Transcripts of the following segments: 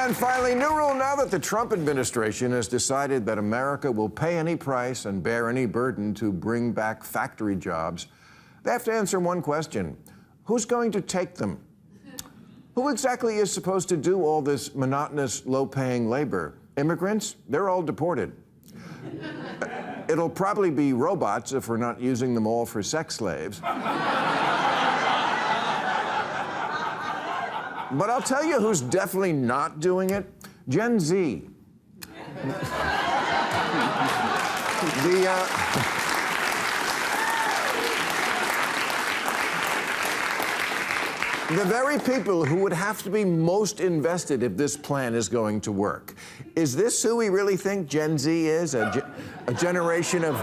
And finally, new rule now that the Trump administration has decided that America will pay any price and bear any burden to bring back factory jobs, they have to answer one question. Who's going to take them? Who exactly is supposed to do all this monotonous, low-paying labor? Immigrants? They're all deported. It'll probably be robots if we're not using them all for sex slaves. But I'll tell you who's definitely not doing it. Gen Z. The very people who would have to be most invested if this plan is going to work. Is this who we really think Gen Z is? A generation of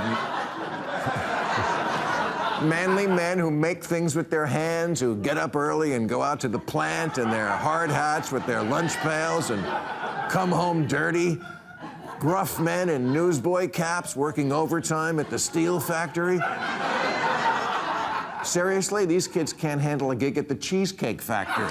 manly men who make things with their hands, who get up early and go out to the plant in their hard hats with their lunch pails and come home dirty. Gruff men in newsboy caps working overtime at the steel factory. Seriously, these kids can't handle a gig at the Cheesecake Factory.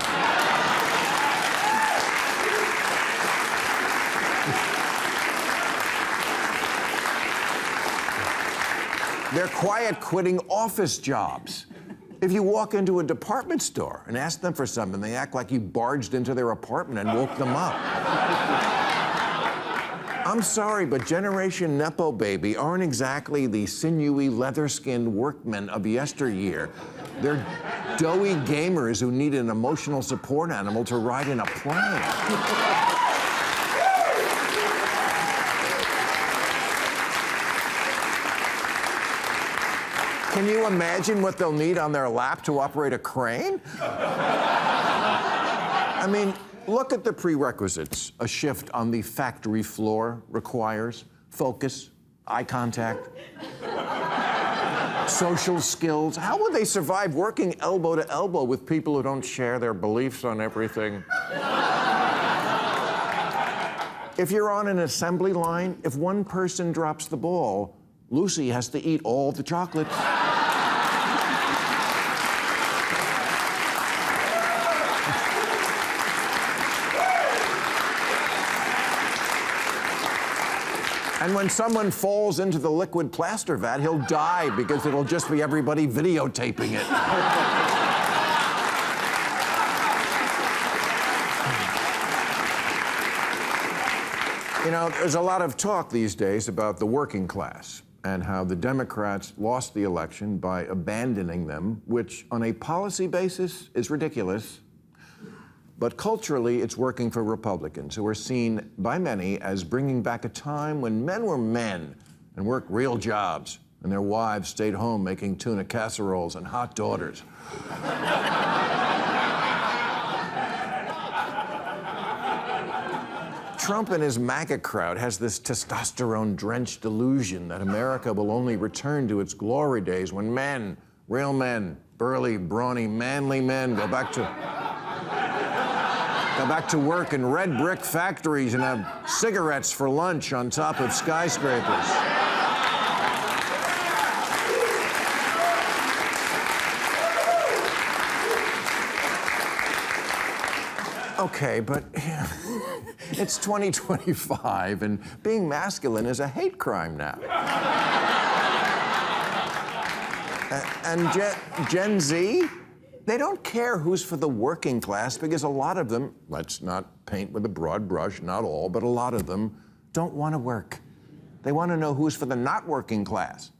They're quiet quitting office jobs. If you walk into a department store and ask them for something, they act like you barged into their apartment and woke them up. I'm sorry, but Generation Nepo Baby aren't exactly the sinewy, leather-skinned workmen of yesteryear. They're doughy gamers who need an emotional support animal to ride in a plane. Can you imagine what they'll need on their lap to operate a crane? I mean, look at the prerequisites a shift on the factory floor requires. Focus, eye contact, social skills. How would they survive working elbow to elbow with people who don't share their beliefs on everything? If you're on an assembly line, if one person drops the ball, Lucy has to eat all the chocolates. And when someone falls into the liquid plaster vat, he'll die because it'll just be everybody videotaping it. You know, there's a lot of talk these days about the working class and how the Democrats lost the election by abandoning them, which on a policy basis is ridiculous. But culturally, it's working for Republicans, who are seen by many as bringing back a time when men were men and worked real jobs, and their wives stayed home making tuna casseroles and hot daughters. Trump and his MAGA crowd has this testosterone-drenched delusion that America will only return to its glory days when men, real men, burly, brawny, manly men go back to work in red brick factories and have cigarettes for lunch on top of skyscrapers. Okay, but it's 2025, and being masculine is a hate crime now. And Gen Z? They don't care who's for the working class because a lot of them, let's not paint with a broad brush, not all, but a lot of them don't want to work. They want to know who's for the not working class.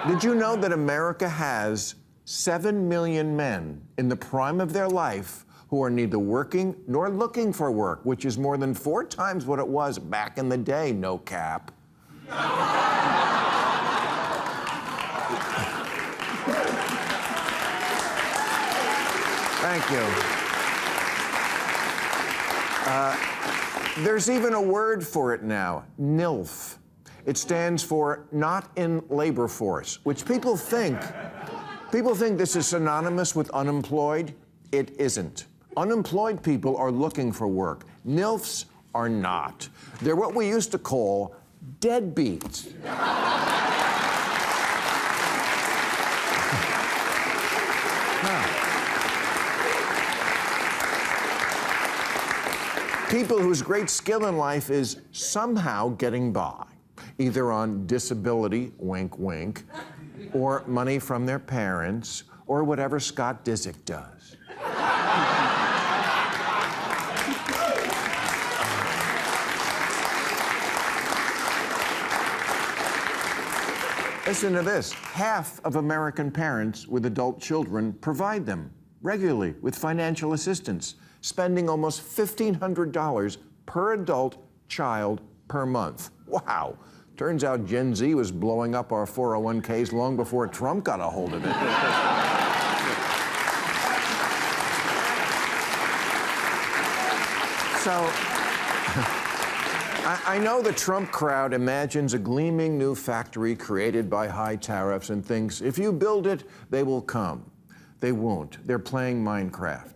Did you know that America has 7 million men in the prime of their life who are neither working nor looking for work, which is more than 4 times what it was back in the day, no cap. Thank you. There's even a word for it now, NILF. It stands for not in labor force, which people think this is synonymous with unemployed. It isn't. Unemployed people are looking for work. NILFs are not. They're what we used to call deadbeats. People whose great skill in life is somehow getting by, either on disability, wink, wink, or money from their parents, or whatever Scott Disick does. Listen to this. Half of American parents with adult children provide them regularly with financial assistance, spending almost $1,500 per adult child per month. Wow. Turns out Gen Z was blowing up our 401ks long before Trump got a hold of it. So, I know the Trump crowd imagines a gleaming new factory created by high tariffs and thinks, if you build it, they will come. They won't. They're playing Minecraft.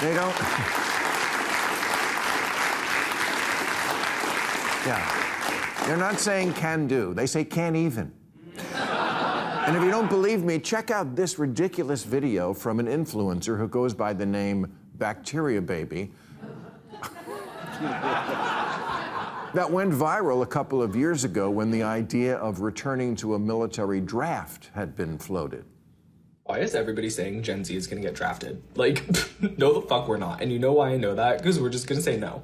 They don't... Yeah. They're not saying can do. They say can't even. And if you don't believe me, check out this ridiculous video from an influencer who goes by the name Bacteria Baby that went viral a couple of years ago when the idea of returning to a military draft had been floated. Why is everybody saying Gen Z is gonna get drafted? Like, no the fuck we're not. And you know why I know that? Because we're just gonna say no.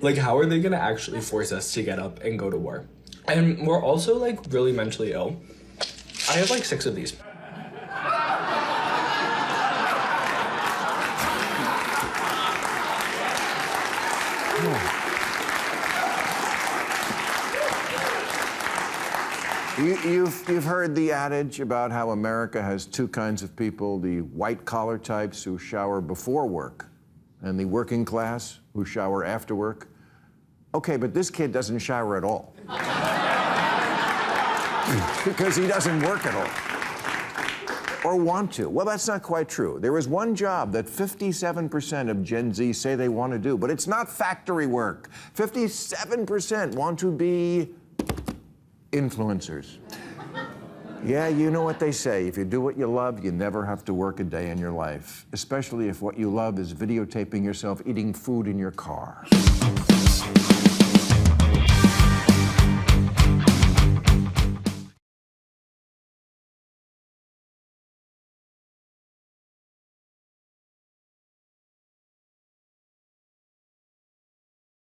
Like, how are they gonna actually force us to get up and go to war? And we're also, like, really mentally ill. I have, like, 6 of these. You've heard the adage about how America has 2 kinds of people, the white-collar types who shower before work and the working class who shower after work. Okay, but this kid doesn't shower at all. Because he doesn't work at all. Or want to. Well, that's not quite true. There is one job that 57% of Gen Z say they want to do, but it's not factory work. 57% want to be influencers. Yeah, you know what they say. If you do what you love, you never have to work a day in your life. Especially if what you love is videotaping yourself eating food in your car.